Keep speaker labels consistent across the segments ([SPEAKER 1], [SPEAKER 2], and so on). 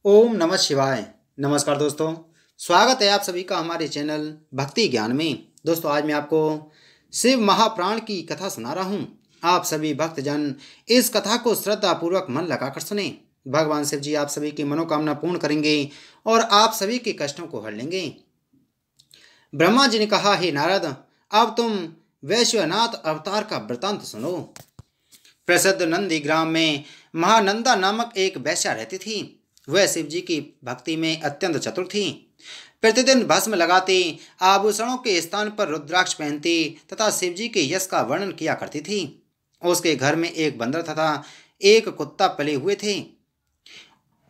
[SPEAKER 1] ओम नमः शिवाय। नमस्कार दोस्तों, स्वागत है आप सभी का हमारे चैनल भक्ति ज्ञान में। दोस्तों, आज मैं आपको शिव महाप्राण की कथा सुना रहा हूँ। आप सभी भक्तजन इस कथा को श्रद्धापूर्वक मन लगाकर सुने। भगवान शिव जी आप सभी की मनोकामना पूर्ण करेंगे और आप सभी के कष्टों को हर लेंगे। ब्रह्मा जी ने कहा, हे नारद, अब तुम वैश्वनाथ अवतार का वृतांत सुनो। प्रसिद्ध नंदी ग्राम में महानंदा नामक एक वैश्या रहती थी। वह शिव जी की भक्ति में अत्यंत चतुर थी। प्रतिदिन भस्म लगाती, आभूषणों के स्थान पर रुद्राक्ष पहनती तथा शिव जी के यश का वर्णन किया करती थी। उसके घर में एक बंदर तथा एक कुत्ता पले हुए थे।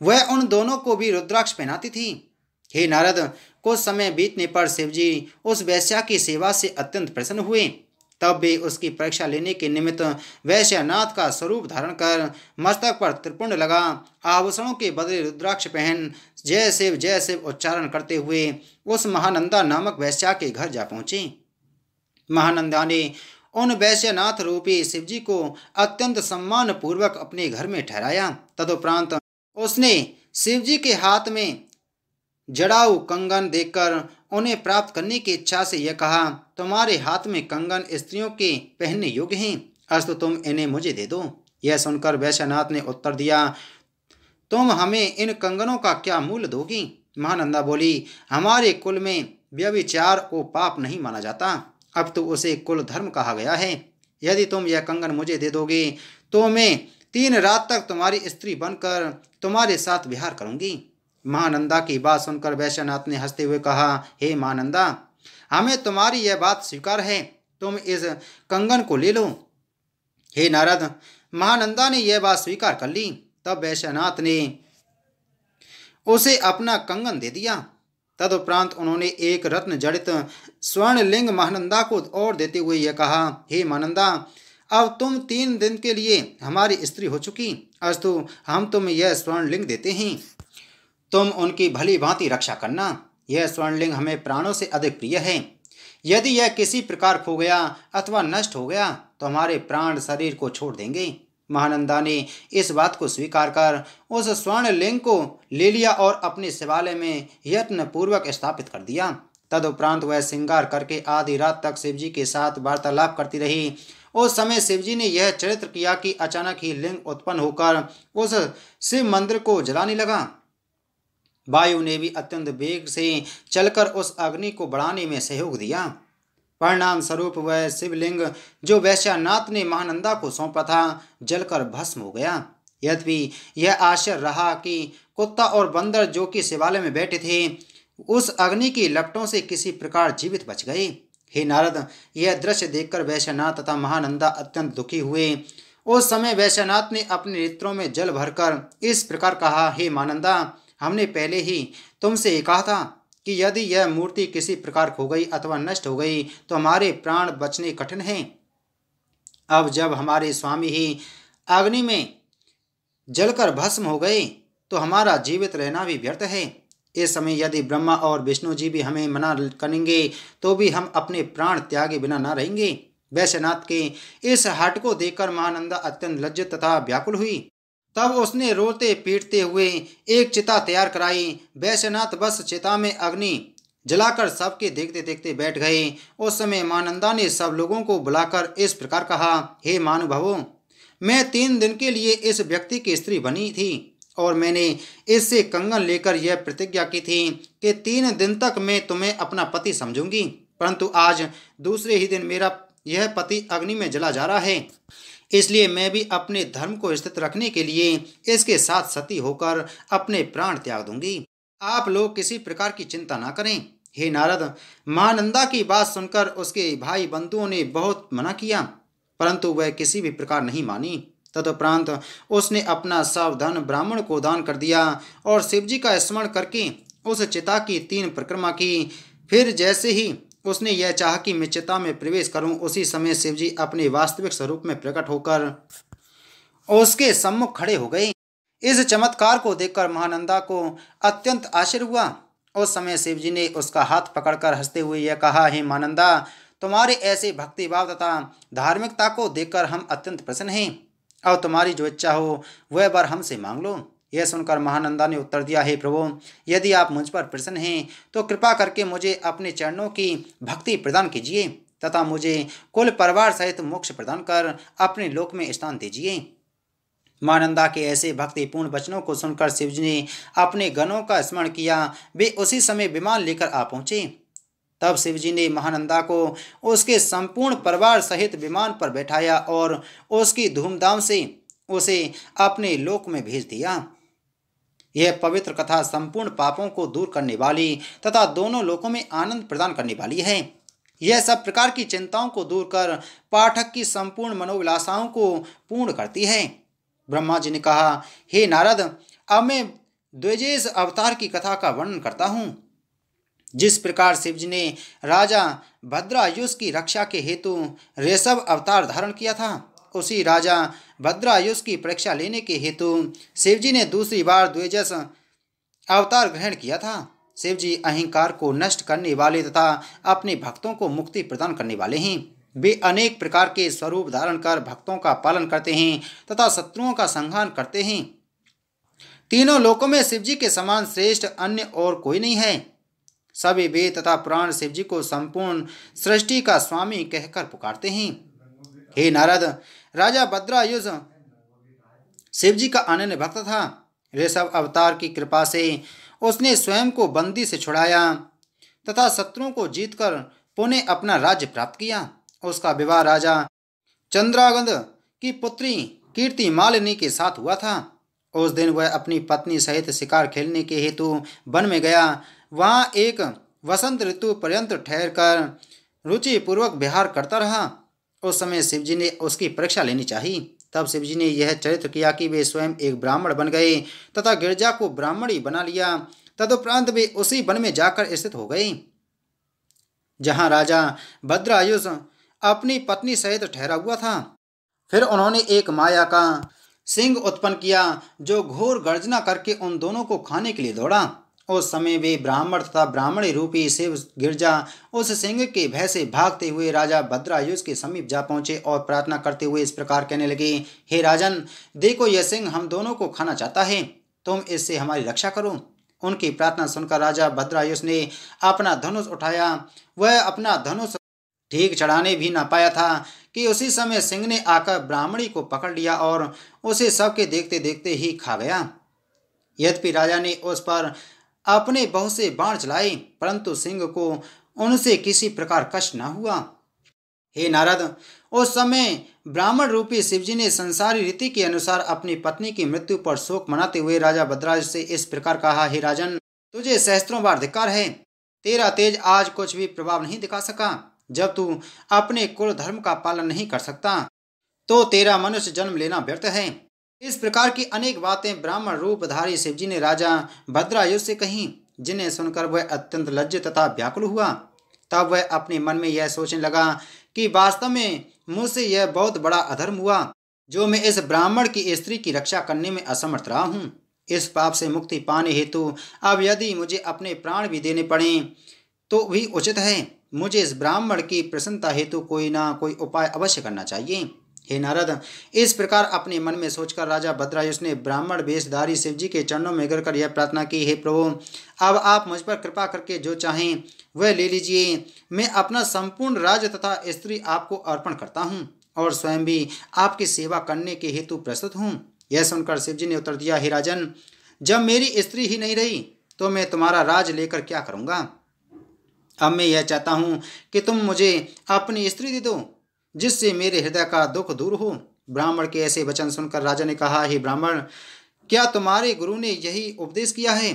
[SPEAKER 1] वह उन दोनों को भी रुद्राक्ष पहनाती थी। हे नारद, कुछ समय बीतने पर शिव जी उस वैश्या की सेवा से अत्यंत प्रसन्न हुए। तब वे उसकी परीक्षा लेने के निमित्त वैश्यनाथ का स्वरूप धारण कर मस्तक पर त्रिपुंड लगा, आभूषणों के बदले रुद्राक्ष पहन जय शिव उच्चारण करते हुए उस महानंदा नामक वैश्या के घर जा पहुँचे। महानंदा ने उन वैश्यनाथ रूपी शिव जी को अत्यंत सम्मान पूर्वक अपने घर में ठहराया। तदुपरांत उसने शिव जी के हाथ में जड़ाऊ कंगन देखकर उन्हें प्राप्त करने की इच्छा से यह कहा, तुम्हारे हाथ में कंगन स्त्रियों के पहनने योग्य हैं, अस्तु तुम इन्हें मुझे दे दो। यह सुनकर वैश्यनाथ ने उत्तर दिया, तुम हमें इन कंगनों का क्या मूल्य दोगी? महानंदा बोली, हमारे कुल में व्यभिचार को पाप नहीं माना जाता, अब तो उसे कुल धर्म कहा गया है। यदि तुम यह कंगन मुझे दे दोगे तो मैं 3 रात तक तुम्हारी स्त्री बनकर तुम्हारे साथ विहार करूंगी। महानंदा की बात सुनकर वैश्यनाथ ने हंसते हुए कहा, हे महानंदा, हमें तुम्हारी यह बात स्वीकार है, तुम इस कंगन को ले लो। हे नारद, महानंदा ने यह बात स्वीकार कर ली। तब वैश्यनाथ ने उसे अपना कंगन दे दिया। तदुपरांत उन्होंने एक रत्न जड़ित स्वर्णलिंग महानंदा को और देते हुए यह कहा, हे महानंदा, अब तुम 3 दिन के लिए हमारी स्त्री हो चुकी, अस्तु हम तुम्हें यह स्वर्णलिंग देते हैं, तुम उनकी भली भांति रक्षा करना। यह स्वर्णलिंग हमें प्राणों से अधिक प्रिय है। यदि यह किसी प्रकार खो गया अथवा नष्ट हो गया तो हमारे प्राण शरीर को छोड़ देंगे। महानंदा ने इस बात को स्वीकार कर उस स्वर्णलिंग को ले लिया और अपने शिवालय में यत्न पूर्वक स्थापित कर दिया। तदुपरांत वह श्रृंगार करके आधी रात तक शिवजी के साथ वार्तालाप करती रही। उस समय शिवजी ने यह चरित्र किया कि अचानक ही लिंग उत्पन्न होकर उस शिव मंदिर को जलाने लगा। वायु ने भी अत्यंत वेग से चलकर उस अग्नि को बढ़ाने में सहयोग दिया। परिणाम स्वरूप वह शिवलिंग जो वैश्यनाथ ने महानंदा को सौंपा था जलकर भस्म हो गया। यद्यपि यह आश्चर्य रहा कि कुत्ता और बंदर जो कि शिवालय में बैठे थे उस अग्नि की लपटों से किसी प्रकार जीवित बच गए। हे नारद, यह दृश्य देखकर वैश्यनाथ तथा महानंदा अत्यंत दुखी हुए। उस समय वैश्यनाथ ने अपने नेत्रों में जल भरकर इस प्रकार कहा, हे महानंदा, हमने पहले ही तुमसे कहा था कि यदि यह मूर्ति किसी प्रकार खो गई अथवा नष्ट हो गई तो हमारे प्राण बचने कठिन हैं। अब जब हमारे स्वामी ही अग्नि में जलकर भस्म हो गए तो हमारा जीवित रहना भी व्यर्थ है। इस समय यदि ब्रह्मा और विष्णु जी भी हमें मना करेंगे तो भी हम अपने प्राण त्यागे बिना न रहेंगे। वैश्यनाथ के इस हट को देखकर महानंदा अत्यंत लज्जित तथा व्याकुल हुई। तब उसने रोते पीटते हुए एक चिता तैयार कराई। वैश्यनाथ बस चिता में अग्नि जलाकर सबके देखते देखते बैठ गए। उस समय महानंदा ने सब लोगों को बुलाकर इस प्रकार कहा, हे महानुभावों, मैं 3 दिन के लिए इस व्यक्ति की स्त्री बनी थी और मैंने इससे कंगन लेकर यह प्रतिज्ञा की थी कि 3 दिन तक मैं तुम्हें अपना पति समझूंगी, परंतु आज दूसरे ही दिन मेरा यह पति अग्नि में जला जा रहा है, इसलिए मैं भी अपने धर्म को स्थित रखने के लिए इसके साथ सती होकर अपने प्राण त्याग दूंगी। आप लोग किसी प्रकार की चिंता ना करें। हे नारद, महानंदा की बात सुनकर उसके भाई बंधुओं ने बहुत मना किया, परंतु वह किसी भी प्रकार नहीं मानी। तदुपरांत उसने अपना सब धन ब्राह्मण को दान कर दिया और शिवजी का स्मरण करके उस चिता की 3 परिक्रमा की। फिर जैसे ही उसने यह चाहा कि मैं चिता में प्रवेश करूं, उसी समय शिवजी अपने वास्तविक स्वरूप में प्रकट होकर उसके सम्मुख खड़े हो गए। इस चमत्कार को देखकर महानंदा को अत्यंत आश्चर्य हुआ। उस समय शिवजी ने उसका हाथ पकड़कर हंसते हुए यह कहा, हे महानंदा, तुम्हारे ऐसे भक्तिभाव तथा धार्मिकता को देखकर हम अत्यंत प्रसन्न हैं। अब तुम्हारी जो इच्छा हो वह वर हमसे मांग लो। यह सुनकर महानंदा ने उत्तर दिया, हे प्रभु, यदि आप मुझ पर प्रसन्न हैं तो कृपा करके मुझे अपने चरणों की भक्ति प्रदान कीजिए तथा मुझे कुल परिवार सहित मोक्ष प्रदान कर अपने लोक में स्थान दीजिए। महानंदा के ऐसे भक्तिपूर्ण वचनों को सुनकर शिवजी ने अपने गणों का स्मरण किया। वे उसी समय विमान लेकर आ पहुंचे। तब शिवजी ने महानंदा को उसके संपूर्ण परिवार सहित विमान पर बैठाया और उसकी धूमधाम से उसे अपने लोक में भेज दिया। यह पवित्र कथा संपूर्ण पापों को दूर करने वाली तथा दोनों लोकों में आनंद प्रदान करने वाली है। यह सब प्रकार की चिंताओं को दूर कर पाठक की संपूर्ण मनोविलासाओं को पूर्ण करती है। ब्रह्मा जी ने कहा, हे नारद, अब मैं द्विजेश अवतार की कथा का वर्णन करता हूँ। जिस प्रकार शिवजी ने राजा भद्रायुष की रक्षा के हेतु ऋषभ अवतार धारण किया था, उसी राजा भद्रायुष की परीक्षा लेने के हेतु शिवजी ने दूसरी बार द्विजस अवतार ग्रहण किया था। शिवजी अहंकार को नष्ट करने वाले तथा अपने भक्तों को मुक्ति प्रदान करने वाले हैं। वे अनेक प्रकार के स्वरूप धारण कर भक्तों का पालन करते हैं तथा शत्रुओं का संहार करते हैं। तीनों लोकों में शिवजी के समान श्रेष्ठ अन्य और कोई नहीं है। सभी वेद तथा पुराण शिवजी को संपूर्ण सृष्टि का स्वामी कहकर पुकारते हैं। हे नारद, राजा भद्रायुष शिवजी का अनन्य भक्त था। ऋषभ अवतार की कृपा से उसने स्वयं को बंदी से छुड़ाया तथा शत्रुओं को जीतकर पुनः अपना राज्य प्राप्त किया। उसका विवाह राजा चंद्रागंध की पुत्री कीर्ति मालिनी के साथ हुआ था। उस दिन वह अपनी पत्नी सहित शिकार खेलने के हेतु वन में गया। वहाँ एक वसंत ऋतु पर्यंत ठहरकर रुचिपूर्वक विहार करता रहा। उस समय शिवजी ने उसकी परीक्षा लेनी चाहिए। तब शिवजी ने यह चरित्र किया कि वे स्वयं एक ब्राह्मण बन गए तथा गिरजा को ब्राह्मणी बना लिया। तदुपरांत वे उसी वन में जाकर स्थित हो गए जहाँ राजा भद्रायुष अपनी पत्नी सहित ठहरा हुआ था। फिर उन्होंने एक माया का सिंह उत्पन्न किया जो घोर गर्जना करके उन दोनों को खाने के लिए दौड़ा। उस समय वे ब्राह्मण तथा ब्राह्मणी रूपी शिव गिरजा उस सिंह के भय से भागते हुए राजा भद्रायुष के समीप जा पहुंचे और प्रार्थना करते हुए इस प्रकार कहने लगे, हे राजन, देखो यह सिंह हम दोनों को खाना चाहता है, तुम इससे हमारी रक्षा करो। उनकी प्रार्थना सुनकर राजा भद्रायुष ने अपना धनुष उठाया। वह अपना धनुष ठीक चढ़ाने भी न पाया था कि उसी समय सिंह ने आकर ब्राह्मणी को पकड़ लिया और उसे सबके देखते देखते ही खा गया। यद्यपि राजा ने उस पर अपने बहुत से बाण चलाए, परंतु सिंह को उनसे किसी प्रकार कष्ट न हुआ। हे नारद, उस समय ब्राह्मण रूपी शिवजी ने संसारी रीति के अनुसार अपनी पत्नी की मृत्यु पर शोक मनाते हुए राजा भद्रायुष से इस प्रकार कहा, हे राजन, तुझे सहस्त्रों बार धिक्कार है। तेरा तेज आज कुछ भी प्रभाव नहीं दिखा सका। जब तू अपने कुल धर्म का पालन नहीं कर सकता तो तेरा मनुष्य जन्म लेना व्यर्थ है। इस प्रकार की अनेक बातें ब्राह्मण रूपधारी शिवजी ने राजा भद्रायुष से कहीं, जिन्हें सुनकर वह अत्यंत लज्जित तथा व्याकुल हुआ। तब वह अपने मन में यह सोचने लगा कि वास्तव में मुझसे यह बहुत बड़ा अधर्म हुआ जो मैं इस ब्राह्मण की स्त्री की रक्षा करने में असमर्थ रहा हूँ। इस पाप से मुक्ति पाने हेतु अब यदि मुझे अपने प्राण भी देने पड़े तो भी उचित है। मुझे इस ब्राह्मण की प्रसन्नता हेतु कोई ना कोई उपाय अवश्य करना चाहिए। हे नारद, इस प्रकार अपने मन में सोचकर राजा भद्रायुष ने ब्राह्मण वेशधारी शिवजी के चरणों में गिरकर यह प्रार्थना की, हे प्रभु, अब आप मुझ पर कृपा करके जो चाहें वह ले लीजिए। मैं अपना संपूर्ण राज्य तथा स्त्री आपको अर्पण करता हूँ और स्वयं भी आपकी सेवा करने के हेतु प्रस्तुत हूँ। यह सुनकर शिवजी ने उत्तर दिया, हे राजन, जब मेरी स्त्री ही नहीं रही तो मैं तुम्हारा राज लेकर क्या करूँगा। अब मैं यह चाहता हूँ कि तुम मुझे अपनी स्त्री दे दो जिससे मेरे हृदय का दुख दूर हो। ब्राह्मण के ऐसे वचन सुनकर राजा ने कहा, हे ब्राह्मण, क्या तुम्हारे गुरु ने यही उपदेश किया है?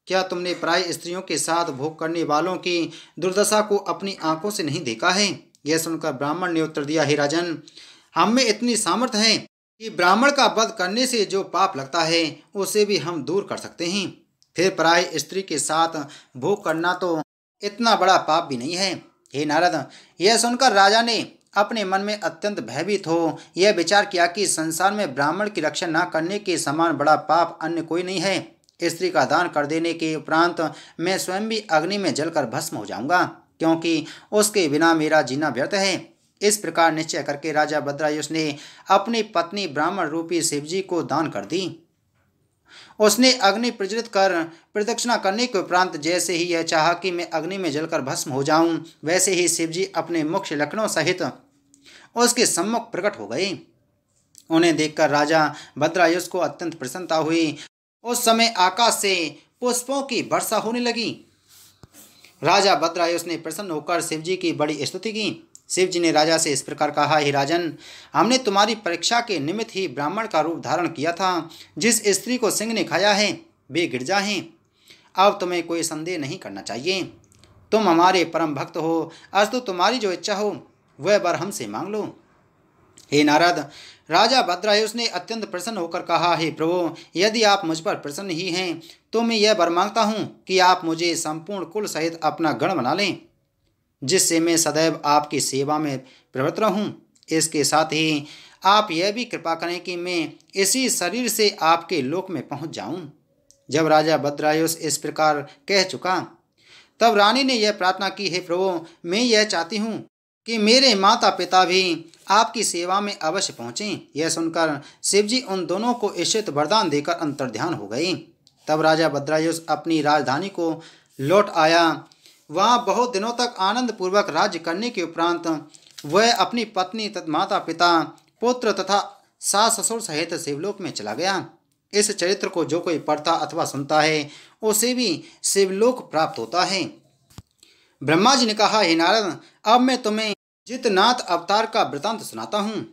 [SPEAKER 1] क्या तुमने प्राय स्त्रियों के साथ भोग करने वालों की दुर्दशा को अपनी आंखों से नहीं देखा है? यह सुनकर ब्राह्मण ने उत्तर दिया, हे राजन, हम में इतनी सामर्थ्य है कि ब्राह्मण का वध करने से जो पाप लगता है उसे भी हम दूर कर सकते हैं। फिर प्राय स्त्री के साथ भोग करना तो इतना बड़ा पाप भी नहीं है। हे नारद, यह सुनकर राजा ने अपने मन में अत्यंत भयभीत हो यह विचार किया कि संसार में ब्राह्मण की रक्षा न करने के समान बड़ा पाप अन्य कोई नहीं है। स्त्री का दान कर देने के उपरांत मैं स्वयं भी अग्नि में जलकर भस्म हो जाऊंगा, क्योंकि उसके बिना मेरा जीना व्यर्थ है। इस प्रकार निश्चय करके राजा भद्रायुष ने अपनी पत्नी ब्राह्मण रूपी शिवजी को दान कर दी। उसने अग्नि प्रज्वलित कर प्रदक्षिणा करने के उपरांत जैसे ही यह चाहा कि मैं अग्नि में जलकर भस्म हो जाऊं, वैसे ही शिवजी अपने मुख्य लक्षणों सहित उसके सम्मुख प्रकट हो गए। उन्हें देखकर राजा भद्रायुष को अत्यंत प्रसन्नता हुई। उस समय आकाश से पुष्पों की वर्षा होने लगी। राजा भद्रायुष ने प्रसन्न होकर शिवजी की बड़ी स्तुति की। शिवजी ने राजा से इस प्रकार कहा, हे राजन, हमने तुम्हारी परीक्षा के निमित्त ही ब्राह्मण का रूप धारण किया था। जिस स्त्री को सिंह ने खाया है वे गिरजा हैं। अब तुम्हें कोई संदेह नहीं करना चाहिए। तुम हमारे परम भक्त हो, अस्तु तुम्हारी जो इच्छा हो वह वर हमसे मांग लो। हे नारद, राजा भद्रायुष ने अत्यंत प्रसन्न होकर कहा, हे प्रभु, यदि आप मुझ पर प्रसन्न ही हैं तो मैं यह वर मांगता हूँ कि आप मुझे संपूर्ण कुल सहित अपना गण बना लें, जिससे मैं सदैव आपकी सेवा में प्रवृत्त रहूं। इसके साथ ही आप यह भी कृपा करें कि मैं इसी शरीर से आपके लोक में पहुंच जाऊं। जब राजा भद्रायुष इस प्रकार कह चुका, तब रानी ने यह प्रार्थना की, हे प्रभु, मैं यह चाहती हूँ कि मेरे माता पिता भी आपकी सेवा में अवश्य पहुँचें। यह सुनकर शिवजी उन दोनों को ईशित वरदान देकर अंतर्ध्यान हो गए। तब राजा भद्रायुष अपनी राजधानी को लौट आया। वहाँ बहुत दिनों तक आनंद पूर्वक राज्य करने के उपरांत वह अपनी पत्नी तथा माता पिता, पुत्र तथा सास ससुर सहित शिवलोक में चला गया। इस चरित्र को जो कोई पढ़ता अथवा सुनता है उसे भी शिवलोक प्राप्त होता है। ब्रह्मा जी ने कहा, हे नारद, अब मैं तुम्हें जितनाथ अवतार का वृतांत सुनाता हूँ।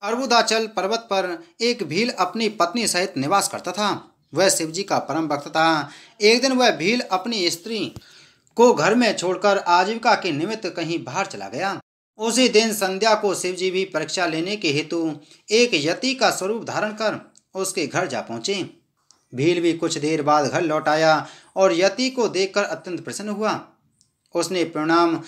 [SPEAKER 1] अर्बुदाचल पर्वत पर एक भील अपनी पत्नी सहित निवास करता था। वह शिवजी का परम भक्त था। एक दिन वह भील अपनी स्त्री को घर में छोड़कर आजीविका के निमित्त कहीं बाहर चला गया। उसी दिन संध्या को शिवजी भी परीक्षा लेने के हेतु एक यति का स्वरूप धारण कर उसके घर जा पहुंचे। भील भी कुछ देर बाद घर लौट आया और यति को देखकर अत्यंत प्रसन्न हुआ। उसने प्रणाम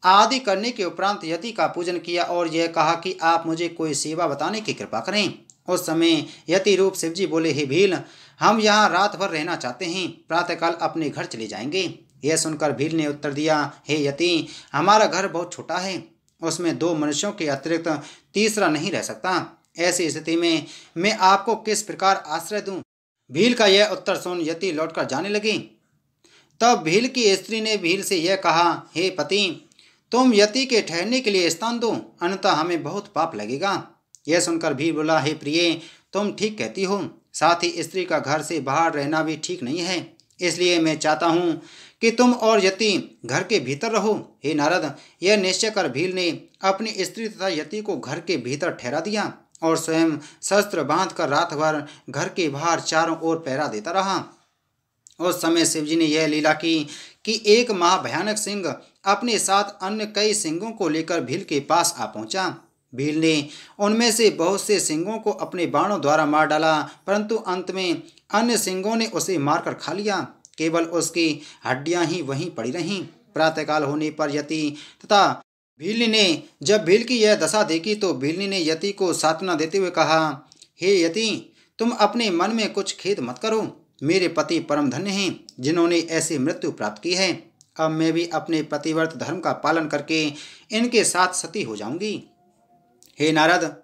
[SPEAKER 1] आदि करने के उपरांत यति का पूजन किया और यह कहा कि आप मुझे कोई सेवा बताने की कृपा करें। उस समय यति रूप शिवजी बोले, हे भील, हम यहाँ रात भर रहना चाहते हैं, प्रातःकाल अपने घर चले जाएंगे। यह सुनकर भील ने उत्तर दिया, हे यति, हमारा घर बहुत छोटा है, उसमें 2 मनुष्यों के अतिरिक्त तीसरा नहीं रह सकता। ऐसी स्थिति में मैं आपको किस प्रकार आश्रय दूं? भील का यह उत्तर सुन यति लौटकर जाने लगी। तब भील की स्त्री ने भील से यह कहा, हे पति, तुम यति के ठहरने के लिए स्थान दो, अन्यथा हमें बहुत पाप लगेगा। यह सुनकर भील बोला, हे प्रिय, तुम ठीक कहती हो, साथ ही स्त्री का घर से बाहर रहना भी ठीक नहीं है, इसलिए मैं चाहता हूँ कि तुम और यति घर के भीतर रहो। हे नारद, यह निश्चय कर भील ने अपनी स्त्री तथा यति को घर के भीतर ठहरा दिया और स्वयं शस्त्र बांधकर रात भर घर के बाहर चारों ओर पहरा देता रहा। उस समय शिवजी ने यह लीला की कि एक महाभयानक सिंह अपने साथ अन्य कई सिंहों को लेकर भील के पास आ पहुंचा। भील ने उनमें से बहुत से सिंहों को अपने बाणों द्वारा मार डाला, परंतु अंत में अन्य सिंहों ने उसे मारकर खा लिया। केवल उसकी हड्डियां ही वहीं पड़ी रहीं। प्रातःकाल होने पर यति तथा भीलनी ने जब भील की यह दशा देखी तो भीलनी ने यति को सांत्वना देते हुए कहा, हे यति, तुम अपने मन में कुछ खेद मत करो। मेरे पति परम धन्य हैं जिन्होंने ऐसी मृत्यु प्राप्त की है। अब मैं भी अपने पतिव्रत धर्म का पालन करके इनके साथ सती हो जाऊंगी। हे नारद,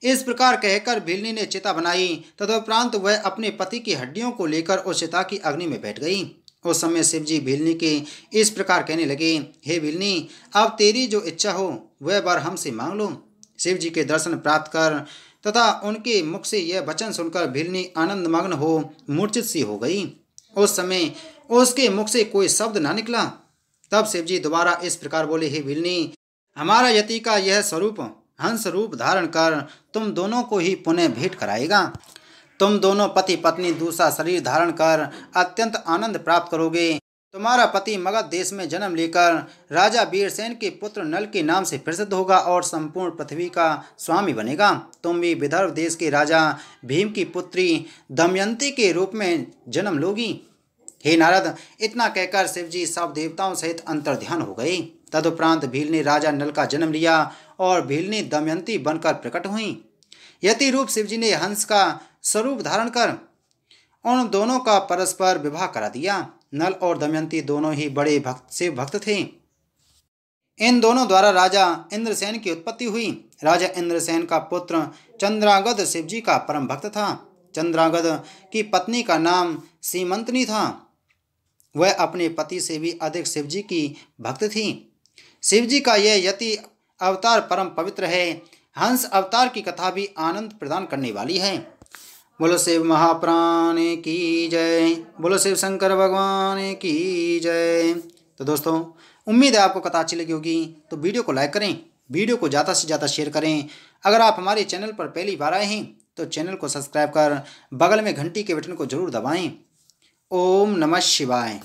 [SPEAKER 1] इस प्रकार कहकर भीलनी ने चिता बनाई। तदुपरांत वह अपने पति की हड्डियों को लेकर उस चिता की अग्नि में बैठ गई। उस समय शिवजी भीलनी के इस प्रकार कहने लगे, हे भीलनी, अब तेरी जो इच्छा हो वह वर हमसे मांग लो। शिवजी के दर्शन प्राप्त कर तथा उनके मुख से यह वचन सुनकर भीलनी आनंदमग्न हो मूर्छित सी हो गई। उस समय उसके मुख से कोई शब्द ना निकला। तब शिवजी दोबारा इस प्रकार बोले, हे भीलनी, हमारा यति का यह स्वरूप हंस रूप धारण कर तुम दोनों को ही पुनः भेंट कराएगा। तुम दोनों पति पत्नी दूसरा शरीर धारण कर अत्यंत आनंद प्राप्त करोगे। तुम्हारा पति मगध देश में जन्म लेकर राजा वीरसेन के पुत्र नल के नाम से प्रसिद्ध होगा और संपूर्ण पृथ्वी का स्वामी बनेगा। तुम भी विदर्भ देश के राजा भीम की पुत्री दमयंती के रूप में जन्म लोगी। हे नारद, इतना कहकर शिवजी सब देवताओं सहित अंतर्ध्यान हो गए। तदुपरांत भील ने राजा नल का जन्म लिया और भीलनी दमयंती बनकर प्रकट हुई। यति रूप शिवजी ने हंस का स्वरूप धारण कर उन दोनों का परस्पर विवाह करा दिया। नल और दमयंती दोनों ही बड़े शिव भक्त थे। इन दोनों द्वारा राजा इंद्रसेन की उत्पत्ति हुई। राजा इंद्रसेन का पुत्र चंद्रागद शिवजी का परम भक्त था। चंद्रागद की पत्नी का नाम सीमंतनी था। वह अपने पति से भी अधिक शिवजी की भक्त थी। शिवजी का यह यति अवतार परम पवित्र है। हंस अवतार की कथा भी आनंद प्रदान करने वाली है। बोलो शिव महाप्राण की जय। बोलो शिव शंकर भगवान की जय। तो दोस्तों, उम्मीद है आपको कथा अच्छी लगी होगी, तो वीडियो को लाइक करें, वीडियो को ज़्यादा से ज़्यादा शेयर करें। अगर आप हमारे चैनल पर पहली बार आए हैं तो चैनल को सब्सक्राइब कर बगल में घंटी के बटन को जरूर दबाएं। ओम नमः शिवाय।